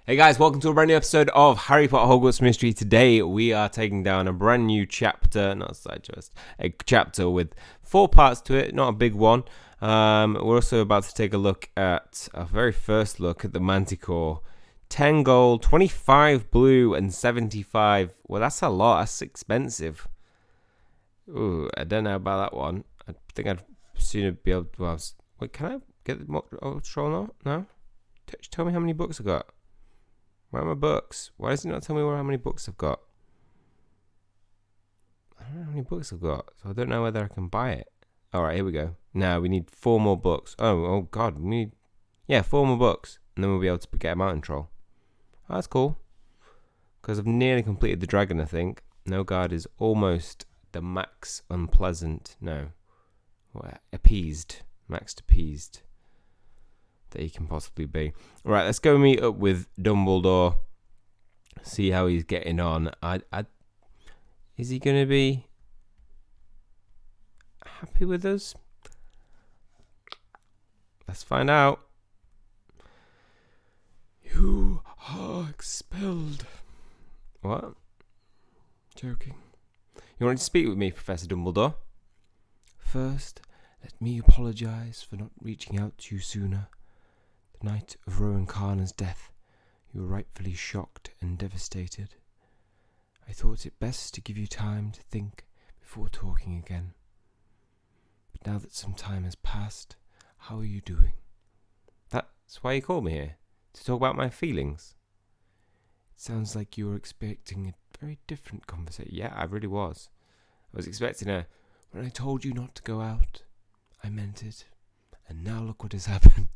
Hey guys, welcome to a brand new episode of Harry Potter Hogwarts Mystery. Today we are taking down a brand new chapter, not a side quest, a chapter with 4 parts to it, not a big one. We're also about to take a look at, a very first look at the Manticore. 10 gold, 25 blue, and 75. Well, that's a lot, that's expensive. Ooh, I don't know about that one. I think I'd sooner be able to, wait, can I get the troll now? No? Tell me how many books I got. Where are my books? Why does it not tell me how many books I've got? I don't know how many books I've got, so I don't know whether I can buy it. Alright, here we go. Now we need 4 more books. Oh god, we need... Yeah, 4 more books. And then we'll be able to get a mountain troll. Oh, that's cool. Because I've nearly completed the dragon, I think. No guard is almost the max unpleasant. No. Appeased. Maxed appeased. That he can possibly be. Right, let's go meet up with Dumbledore. See how he's getting on. Is he going to be happy with us? Let's find out. You are expelled. What? Joking. You want to speak with me, Professor Dumbledore? First, let me apologize for not reaching out to you sooner. The night of Rowan Carner's death, you were rightfully shocked and devastated. I thought it best to give you time to think before talking again. But now that some time has passed, how are you doing? That's why you called me here, to talk about my feelings. It sounds like you were expecting a very different conversation. Yeah, I really was. I was expecting when I told you not to go out, I meant it. And now look what has happened.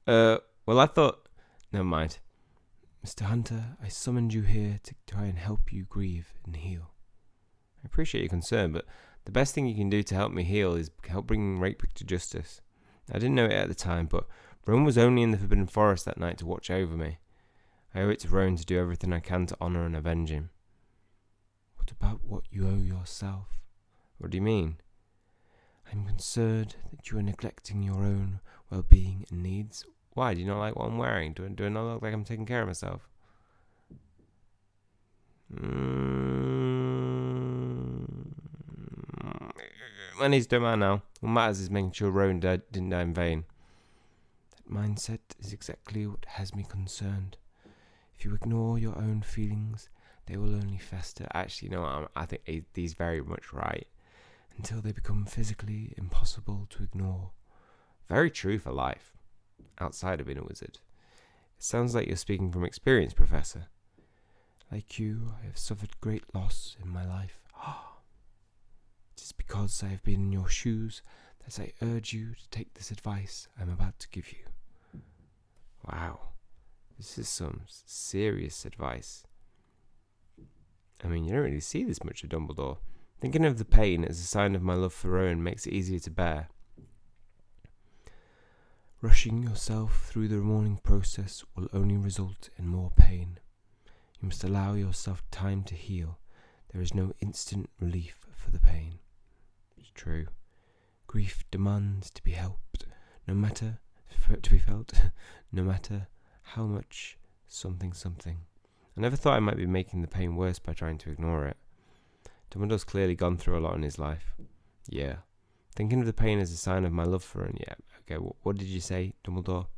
Well, I thought... Never mind. Mr. Hunter, I summoned you here to try and help you grieve and heal. I appreciate your concern, but the best thing you can do to help me heal is help bring Rakepick to justice. I didn't know it at the time, but Rowan was only in the Forbidden Forest that night to watch over me. I owe it to Rowan to do everything I can to honour and avenge him. What about what you owe yourself? What do you mean? I'm concerned that you are neglecting your own well-being and needs. Why? Do you not like what I'm wearing? Do I not look like I'm taking care of myself? My needs don't matter now. What matters is making sure Rowan didn't die in vain. That mindset is exactly what has me concerned. If you ignore your own feelings, they will only fester. Actually, you know what? I think he's very much right. Until they become physically impossible to ignore. Very true for life, outside of being a wizard. It sounds like you're speaking from experience, Professor. Like you, I have suffered great loss in my life. It is because I have been in your shoes that I urge you to take this advice I'm about to give you. Wow, this is some serious advice. I mean, you don't really see this much of Dumbledore. Thinking of the pain as a sign of my love for Rowan makes it easier to bear. Rushing yourself through the mourning process will only result in more pain. You must allow yourself time to heal. There is no instant relief for the pain. It's true. Grief demands to be helped, to be felt, no matter how much something. I never thought I might be making the pain worse by trying to ignore it. Dumbledore's clearly gone through a lot in his life. Yeah. Thinking of the pain as a sign of my love for him. Yeah. Okay, what did you say, Dumbledore?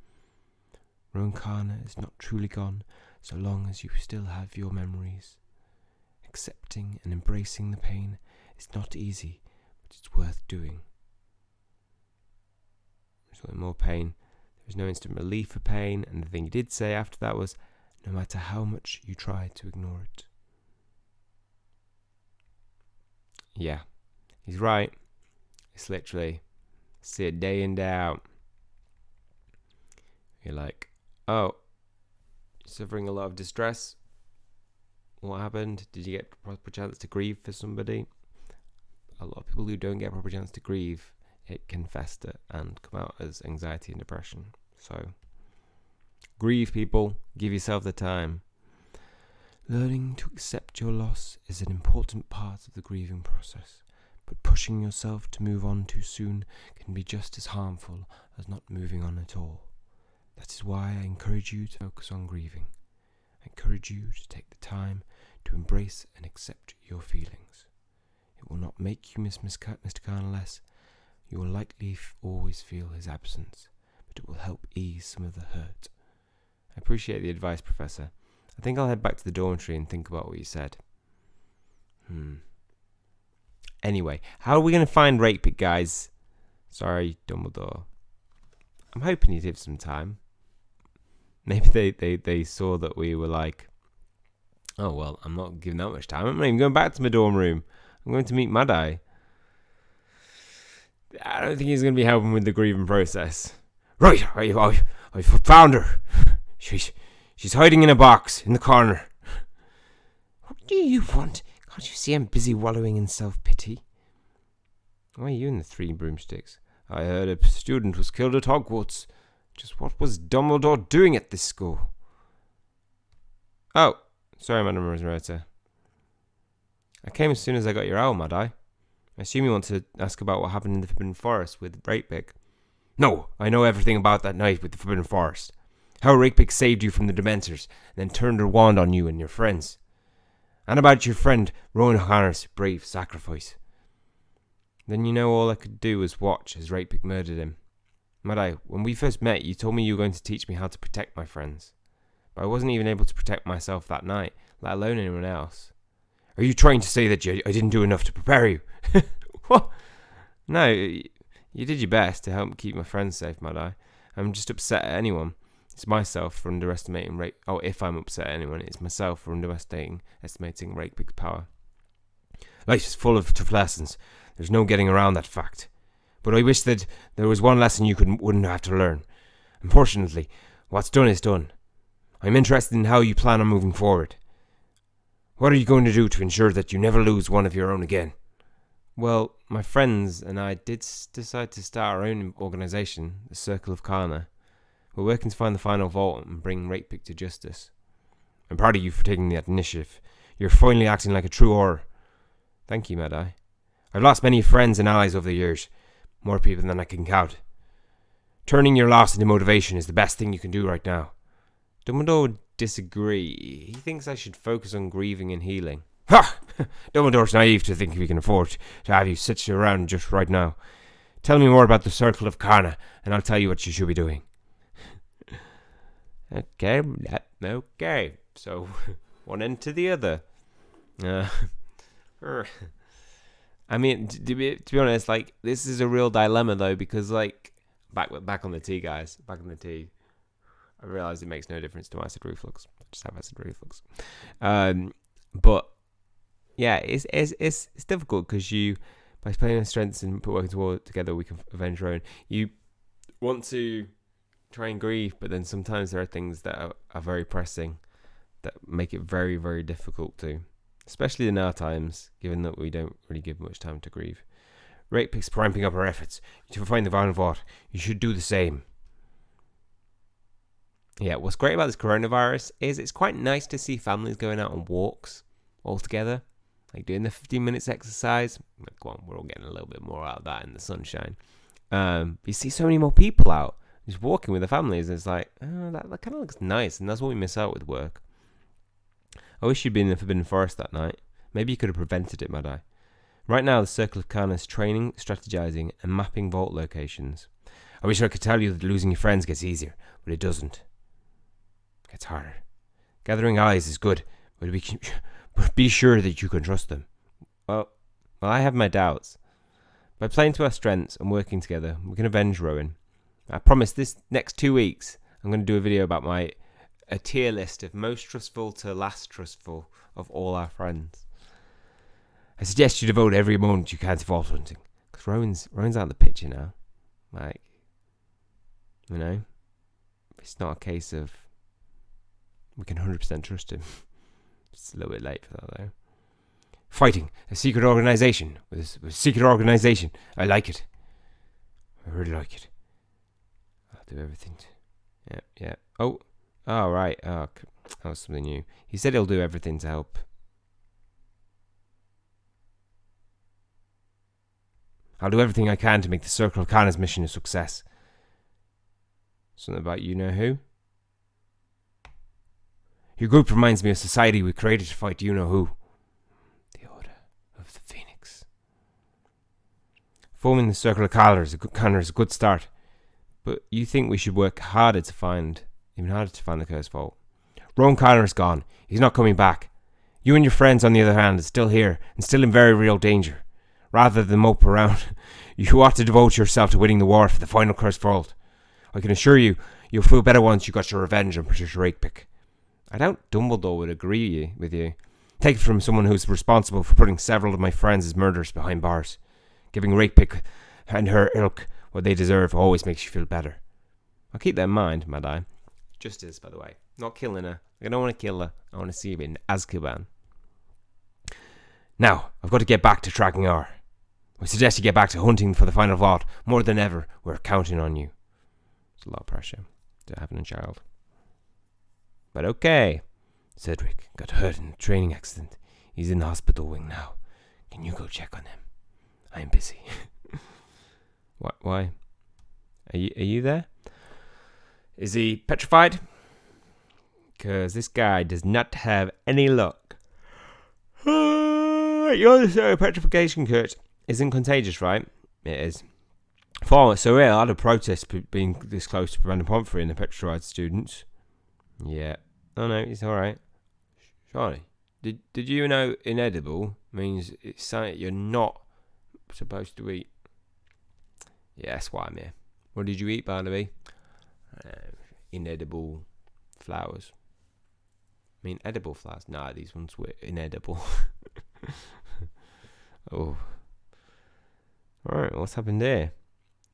Rowan Carner is not truly gone so long as you still have your memories. Accepting and embracing the pain is not easy, but it's worth doing. There's more pain. There is no instant relief for pain, and the thing he did say after that was, no matter how much you try to ignore it. Yeah, he's right. It's literally, see it day in, day out. You're like, oh, you're suffering a lot of distress. What happened? Did you get a proper chance to grieve for somebody? A lot of people who don't get a proper chance to grieve, it can fester and come out as anxiety and depression. So, grieve, people. Give yourself the time. Learning to accept your loss is an important part of the grieving process, but pushing yourself to move on too soon can be just as harmful as not moving on at all. That is why I encourage you to focus on grieving. I encourage you to take the time to embrace and accept your feelings. It will not make you miss Mr. Carner less. You will likely always feel his absence, but it will help ease some of the hurt. I appreciate the advice, Professor. I think I'll head back to the dormitory and think about what you said. Anyway, how are we going to find Rakepick, guys? Sorry, Dumbledore. I'm hoping he'd give some time. Maybe they saw that we were like, oh, well, I'm not giving that much time. I'm not even going back to my dorm room. I'm going to meet Mad-Eye. I don't think he's going to be helping with the grieving process. Right, I've found her. She's hiding in a box in the corner. What do you want? Can't you see I'm busy wallowing in self-pity? Why are you in the 3 broomsticks? I heard a student was killed at Hogwarts. Just what was Dumbledore doing at this school? Oh, sorry, Madam Rosmerta. I came as soon as I got your owl, Mad-Eye. I assume you want to ask about what happened in the Forbidden Forest with Rakepick. No, I know everything about that night with the Forbidden Forest. How Rakepick saved you from the Dementors, and then turned her wand on you and your friends. And about your friend Rowan O'Connor's brave sacrifice. Then you know all I could do was watch as Rakepick murdered him. Mad-Eye, when we first met, you told me you were going to teach me how to protect my friends. But I wasn't even able to protect myself that night, let alone anyone else. Are you trying to say that I didn't do enough to prepare you? What? No, you did your best to help keep my friends safe, Mad-Eye. I'm just upset at anyone. It's myself for underestimating if I'm upset at anyone, it's myself for estimating Rakepick's power. Life is full of tough lessons. There's no getting around that fact. But I wish that there was one lesson you wouldn't have to learn. Unfortunately, what's done is done. I'm interested in how you plan on moving forward. What are you going to do to ensure that you never lose one of your own again? Well, my friends and I did decide to start our own organisation, the Circle of Carner. We're working to find the final vault and bring Rakepick to justice. I'm proud of you for taking that initiative. You're finally acting like a true Auror. Thank you, Mad-Eye. I've lost many friends and allies over the years. More people than I can count. Turning your loss into motivation is the best thing you can do right now. Dumbledore would disagree. He thinks I should focus on grieving and healing. Ha! Dumbledore's naive to think we can afford to have you sit around just right now. Tell me more about the Circle of Carner, and I'll tell you what you should be doing. Okay. So, one end to the other. I mean, to be honest, like, this is a real dilemma, though, because, like, back on the tea, guys. Back on the tea. I realised it makes no difference to acid reflux. I just have acid reflux. But, yeah, it's difficult because by playing our strengths and working together, we can avenge our own. You want to try and grieve, but then sometimes there are things that are very pressing that make it very, very difficult to. Especially in our times, given that we don't really give much time to grieve. Rakepick's ramping up her efforts to find the violent vault. You should do the same. Yeah, what's great about this coronavirus is it's quite nice to see families going out on walks all together, like doing the 15 minutes exercise. Go on, we're all getting a little bit more out of that in the sunshine. You see so many more people out just walking with their families. And it's like, oh, that kind of looks nice, and that's what we miss out with work. I wish you'd been in the Forbidden Forest that night. Maybe you could have prevented it, Mad-Eye. Right now, the Circle of Carner is training, strategizing, and mapping vault locations. I wish I could tell you that losing your friends gets easier, but it doesn't. It gets harder. Gathering allies is good, but be sure that you can trust them. Well, I have my doubts. By playing to our strengths and working together, we can avenge Rowan. I promise this next 2 weeks, I'm going to do a video about a tier list of most trustful to last trustful of all our friends. I suggest you devote every moment you can to vault hunting, because Rowan's out of the picture now. Like, you know, it's not a case of we can 100% trust him. It's a little bit late for that, though. Fighting a secret organisation with a secret organisation. I like it. I really like it. I'll do everything. Yeah. Oh, right. Oh, that was something new. He said he'll do everything to help. I'll do everything I can to make the Circle of Carner's mission a success. Something about you-know-who? Your group reminds me of society we created to fight you-know-who. The Order of the Phoenix. Forming the Circle of Connor is a good start. But you think we should work even harder to find the cursed vault. Rowan Connor is gone. He's not coming back. You and your friends, on the other hand, are still here and still in very real danger. Rather than mope around, you ought to devote yourself to winning the war for the final cursed vault. I can assure you, you'll feel better once you got your revenge on Patricia Rakepick. I doubt Dumbledore would agree with you. Take it from someone who's responsible for putting several of my friends' murders behind bars. Giving Rakepick and her ilk what they deserve always makes you feel better. I'll keep that in mind, Mad Eye. Justice, by the way. Not killing her. I don't want to kill her. I want to see her in Azkaban. Now, I've got to get back to tracking R. I suggest you get back to hunting for the final vault. More than ever, we're counting on you. It's a lot of pressure to having a child. But okay. Cedric got hurt in a training accident. He's in the hospital wing now. Can you go check on him? I'm busy. Why? Are you there? Is he petrified? Because this guy does not have any luck. Your understanding of petrification, Kurt, isn't contagious, right? It is. For it's surreal, I had a protest being this close to Brandon Pomfrey and the petrified students. Yeah. Oh no, it's alright. Charlie, did you know inedible means it's something you're not supposed to eat? Yeah, that's why I'm here. What did you eat, Barnaby? Inedible flowers. I mean, edible flowers. Nah, these ones were inedible. Oh. Alright, what's happened here?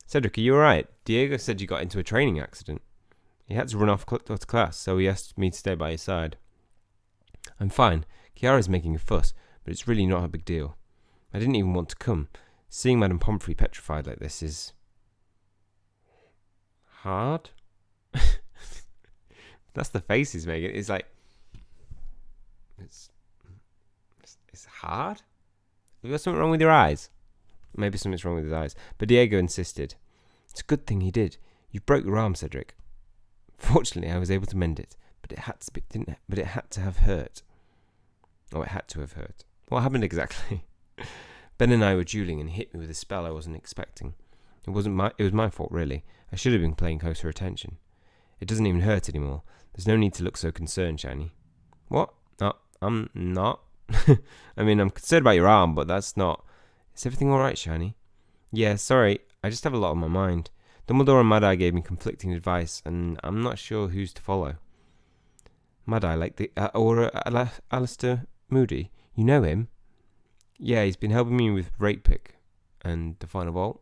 Cedric, are you alright? Diego said you got into a training accident. He had to run off to class, so he asked me to stay by his side. I'm fine. Chiara's making a fuss, but it's really not a big deal. I didn't even want to come. Seeing Madame Pomfrey petrified like this is hard. That's the face he's making. It's like it's hard. Have you got something wrong with your eyes? Maybe something's wrong with his eyes. But Diego insisted. It's a good thing he did. You broke your arm, Cedric. Fortunately, I was able to mend it, but it had to have hurt. Oh, it had to have hurt. What happened exactly? Ben and I were dueling and he hit me with a spell I wasn't expecting. It was my fault, really. I should have been paying closer attention. It doesn't even hurt anymore. There's no need to look so concerned, Shiny. What? No, I'm not. I mean, I'm concerned about your arm, but that's not... Is everything alright, Shiny? Yeah, sorry. I just have a lot on my mind. Dumbledore and Mad Eye gave me conflicting advice, and I'm not sure who's to follow. Mad Eye, like the... Alistair Moody. You know him? Yeah, he's been helping me with Rakepick and the final vault.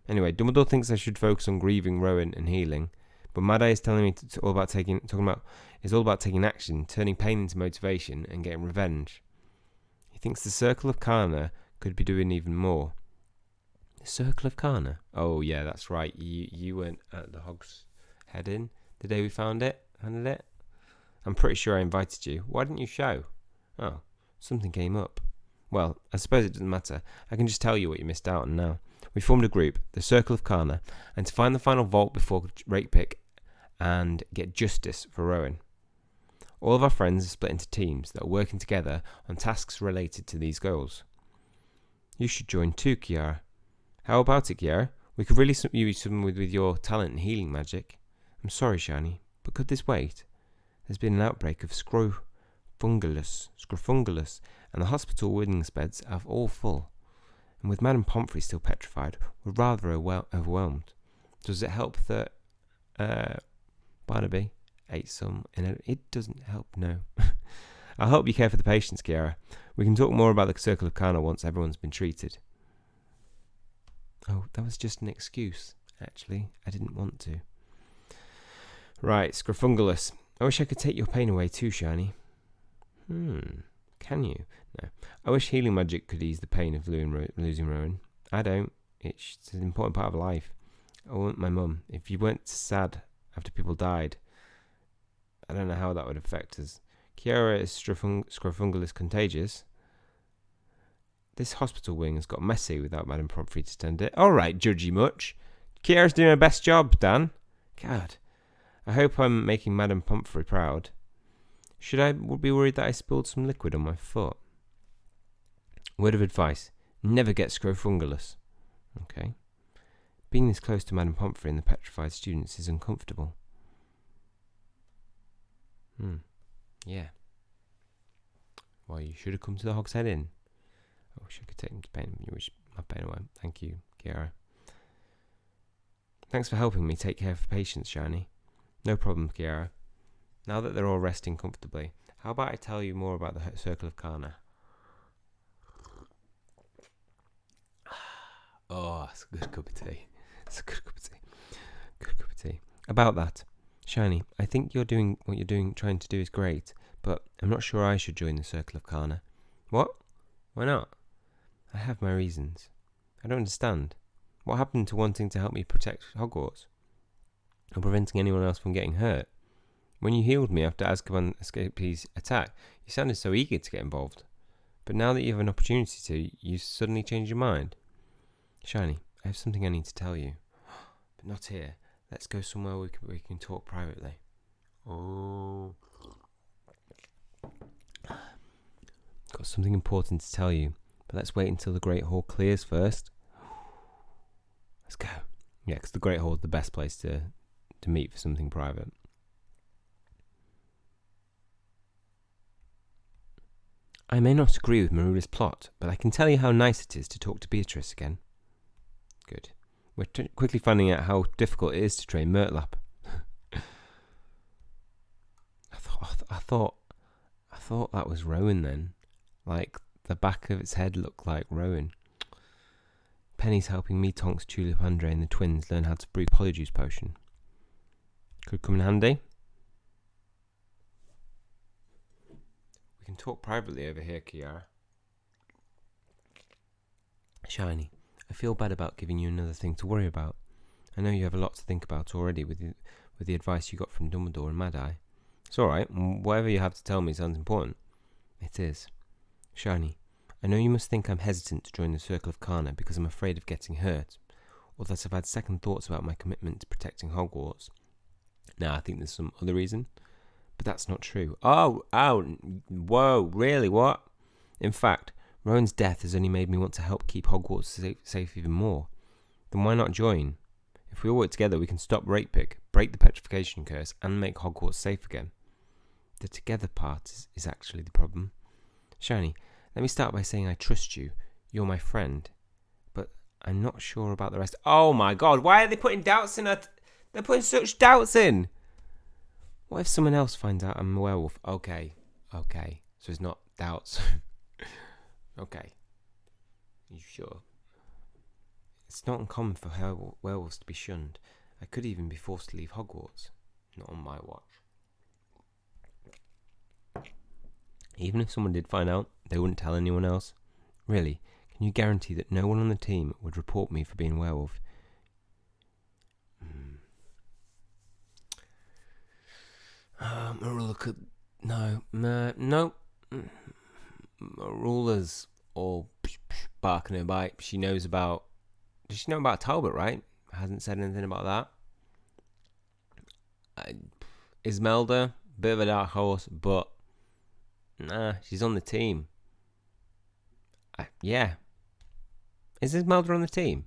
Anyway, Dumbledore thinks I should focus on grieving, Rowan, and healing, but Mad Eye is telling me it's all about taking action, turning pain into motivation, and getting revenge. He thinks the Circle of Connor could be doing even more. The Circle of Connor? Oh yeah, that's right. You weren't at the Hog's Head Inn the day we found it. I'm pretty sure I invited you. Why didn't you show? Oh, something came up. Well, I suppose it doesn't matter. I can just tell you what you missed out on now. We formed a group, the Circle of Connor, and to find the final vault before Rakepick and get justice for Rowan. All of our friends are split into teams that are working together on tasks related to these goals. You should join too, Chiara. How about it, Chiara? We could really use someone with your talent and healing magic. I'm sorry, Shiny, but could this wait? There's been an outbreak of scrofungulus, and the hospital waiting beds are all full. And with Madame Pomfrey still petrified, we're rather overwhelmed. Does it help that Barnaby ate some? It doesn't help, no. I'll help you care for the patients, Chiara. We can talk more about the Circle of Connor once everyone's been treated. Oh, that was just an excuse, actually. I didn't want to. Right, Scrofungulus. I wish I could take your pain away too, Shiny. Can you? No. I wish healing magic could ease the pain of losing Rowan. I don't. It's an important part of life. I want my mum. If you weren't sad after people died, I don't know how that would affect us. Chiara is Scrofungulus contagious. This hospital wing has got messy without Madame Pomfrey to tend it. All right, judgy much. Chiara's doing her best job, Dan. God, I hope I'm making Madame Pomfrey proud. Should I be worried that I spilled some liquid on my foot? Word of advice, never get scrofungulus. Okay. Being this close to Madame Pomfrey and the petrified students is uncomfortable. Yeah. Well, you should have come to the Hogshead Inn. I wish I could take them to pain. You wish my pain away. Thank you, Chiara. Thanks for helping me take care of the patients, Shiny. No problem, Chiara. Now that they're all resting comfortably, how about I tell you more about the Circle of Kana? Oh, that's a good cup of tea. It's a good cup of tea. Good cup of tea. About that, Shiny, I think what you're trying to do is great, but I'm not sure I should join the Circle of Kana. What? Why not? I have my reasons. I don't understand. What happened to wanting to help me protect Hogwarts? Or preventing anyone else from getting hurt? When you healed me after Azkaban escaped his attack, you sounded so eager to get involved. But now that you have an opportunity to, you suddenly change your mind. Shiny, I have something I need to tell you. But not here. Let's go somewhere where we can talk privately. Oh. Got something important to tell you, but let's wait until the Great Hall clears first. Let's go. Yeah, because the Great Hall is the best place to meet for something private. I may not agree with Marula's plot, but I can tell you how nice it is to talk to Beatrice again. Good. We're quickly finding out how difficult it is to train Murtlap. I thought that was Rowan then. Like, the back of its head looked like Rowan. Penny's helping me, Tonks, Tulip, Andre and the twins learn how to brew Polyjuice potion. Could come in handy. We can talk privately over here, Chiara. Shiny, I feel bad about giving you another thing to worry about. I know you have a lot to think about already with the advice you got from Dumbledore and Mad-Eye. It's alright, whatever you have to tell me sounds important. It is. Shiny, I know you must think I'm hesitant to join the Circle of Kana because I'm afraid of getting hurt, or that I've had second thoughts about my commitment to protecting Hogwarts. Now, I think there's some other reason, but that's not true. Oh, whoa, really, what? In fact, Rowan's death has only made me want to help keep Hogwarts safe even more. Then why not join? If we all work together, we can stop Ratepick, break the petrification curse, and make Hogwarts safe again. The together part is actually the problem. Shiny, let me start by saying I trust you. You're my friend. But I'm not sure about the rest. Oh my god, why are they putting doubts in that? They're putting such doubts in. What if someone else finds out I'm a werewolf? Okay. So it's not doubts. Okay. You sure? It's not uncommon for werewolves to be shunned. I could even be forced to leave Hogwarts. Not on my watch. Even if someone did find out, they wouldn't tell anyone else. Really, can you guarantee that no one on the team would report me for being a werewolf? Marula could... No. Marula's all barking her bite. She knows about... Does she know about Talbot, right? Hasn't said anything about that. Ismelda, bit of a dark horse, but... Nah, she's on the team. Yeah. Is Ismelda on the team?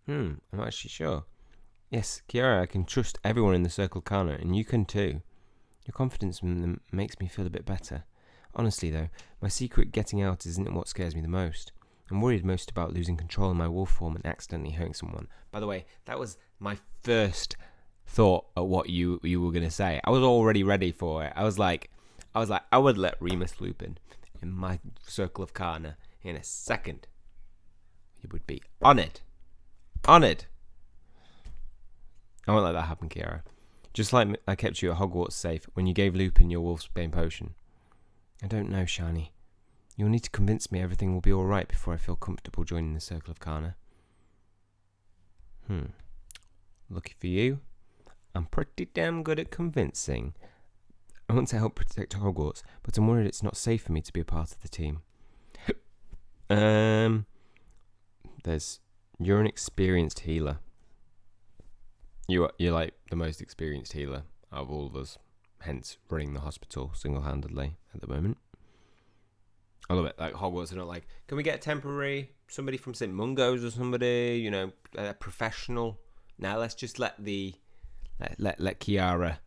I'm not actually sure. Yes, Chiara, I can trust everyone in the Circle Kana, and you can too. Your confidence in them makes me feel a bit better. Honestly though, my secret getting out isn't what scares me the most. I'm worried most about losing control of my wolf form and accidentally hurting someone. By the way, that was my first thought at what you were going to say. I was already ready for it. I was like, I would let Remus Lupin in my Circle of Kana in a second. He would be honoured. I won't let that happen, Chiara. Just like I kept you at Hogwarts safe when you gave Lupin your Wolfsbane potion. I don't know, Shiny. You'll need to convince me everything will be alright before I feel comfortable joining the Circle of Kana. Lucky for you, I'm pretty damn good at convincing. I want to help protect Hogwarts, but I'm worried it's not safe for me to be a part of the team. You're an experienced healer. You're like the most experienced healer out of all of us, hence running the hospital single-handedly at the moment. I love it. Like Hogwarts are not like, can we get temporary somebody from St. Mungo's or somebody, you know, a professional? Now let's just let Chiara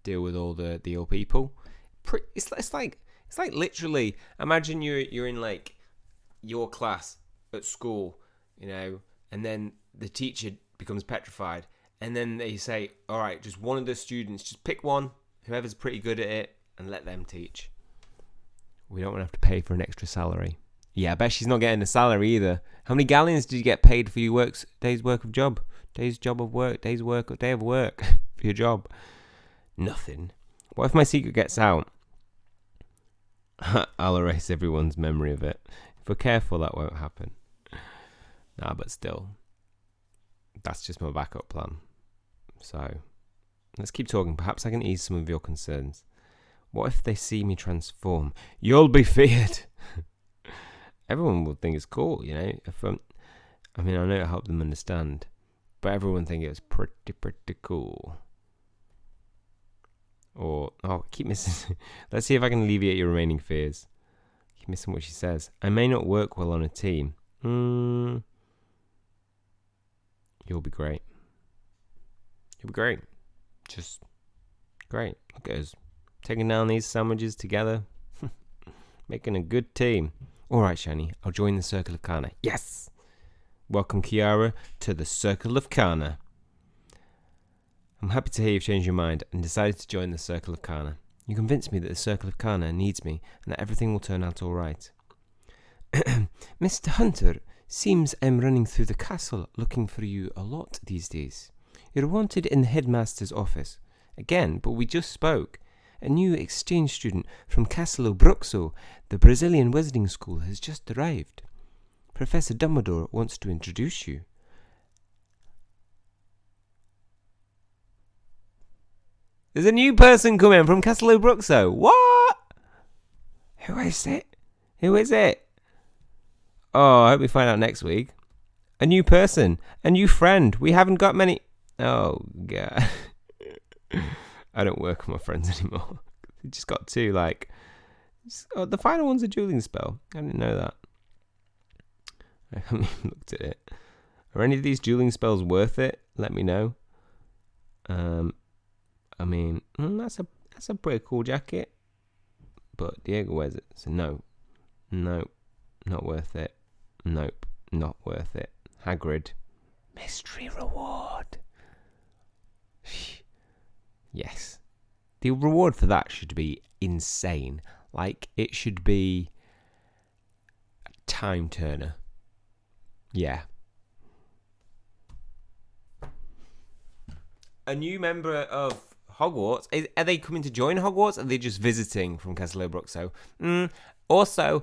deal with all the ill people. It's like literally, imagine you're in like your class at school, you know, and then the teacher becomes petrified, and then they say, all right, just one of the students, just pick one, whoever's pretty good at it, and let them teach. We don't want to have to pay for an extra salary. Yeah, I bet she's not getting a salary either. How many galleons did you get paid for your day's work of work for your job? Nothing. What if my secret gets out? I'll erase everyone's memory of it. If we're careful, that won't happen. Nah, but still, that's just my backup plan. So, let's keep talking. Perhaps I can ease some of your concerns. What if they see me transform? You'll be feared. Everyone will think it's cool, you know. I know it helped them understand, but everyone think it was pretty cool. Or, keep missing. Let's see if I can alleviate your remaining fears. Keep missing what she says. I may not work well on a team. You'll be great. You'll be great. Just great. Look at us. Taking down these sandwiches together. Making a good team. Alright, Shani. I'll join the Circle of Kana. Yes! Welcome, Chiara, to the Circle of Kana. I'm happy to hear you've changed your mind and decided to join the Circle of Kana. You convinced me that the Circle of Kana needs me and that everything will turn out alright. Mr. Hunter, seems I'm running through the castle looking for you a lot these days. You're wanted in the headmaster's office. Again, but we just spoke. A new exchange student from Castle Bruxo, the Brazilian Wizarding School, has just arrived. Professor Dumbledore wants to introduce you. There's a new person coming from Castle Bruxo. What? Who is it? Oh, I hope we find out next week. A new person. A new friend. We haven't got many... Oh, God. I don't work with my friends anymore. We just got two, like... the final one's a dueling spell. I didn't know that. I haven't even looked at it. Are any of these dueling spells worth it? Let me know. That's a pretty cool jacket. But Diego wears it, so no. Nope. Not worth it. Nope. Not worth it. Hagrid. Mystery reward. Yes. The reward for that should be insane. Like, it should be a time turner. Yeah. A new member of Hogwarts. Are they coming to join Hogwarts? Or are they just visiting from Castle Bruxo? Also,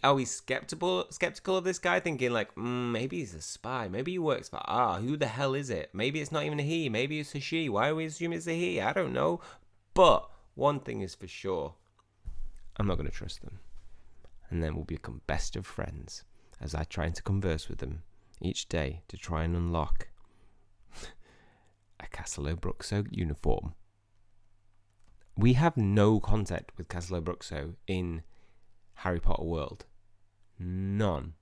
are we skeptical of this guy, thinking like, maybe he's a spy, maybe he works for who the hell is it? Maybe it's not even a he, maybe it's a she. Why do we assume it's a he? I don't know. But one thing is for sure, I'm not going to trust them. And then we'll become best of friends as I try to converse with them each day to try and unlock a Castle Bruxo uniform. We have no contact with Castle Bruxo in Harry Potter world. None.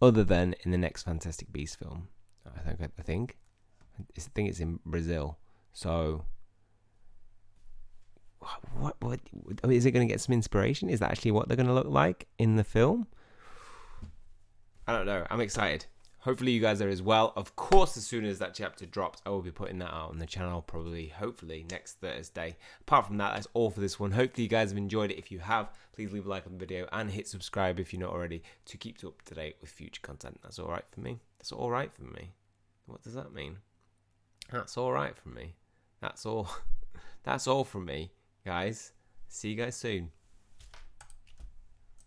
Other than in the next Fantastic Beasts film. I think it's in Brazil. So what is it going to get some inspiration? Is that actually what they're going to look like in the film? I don't know. I'm excited. Hopefully you guys are as well. Of course, as soon as that chapter drops, I will be putting that out on the channel hopefully next Thursday. Apart from that, that's all for this one. Hopefully you guys have enjoyed it. If you have, please leave a like on the video and hit subscribe if you're not already to keep up to date with future content. That's all right for me. That's all right for me. What does that mean? That's all right for me. That's all. That's all from me, guys. See you guys soon.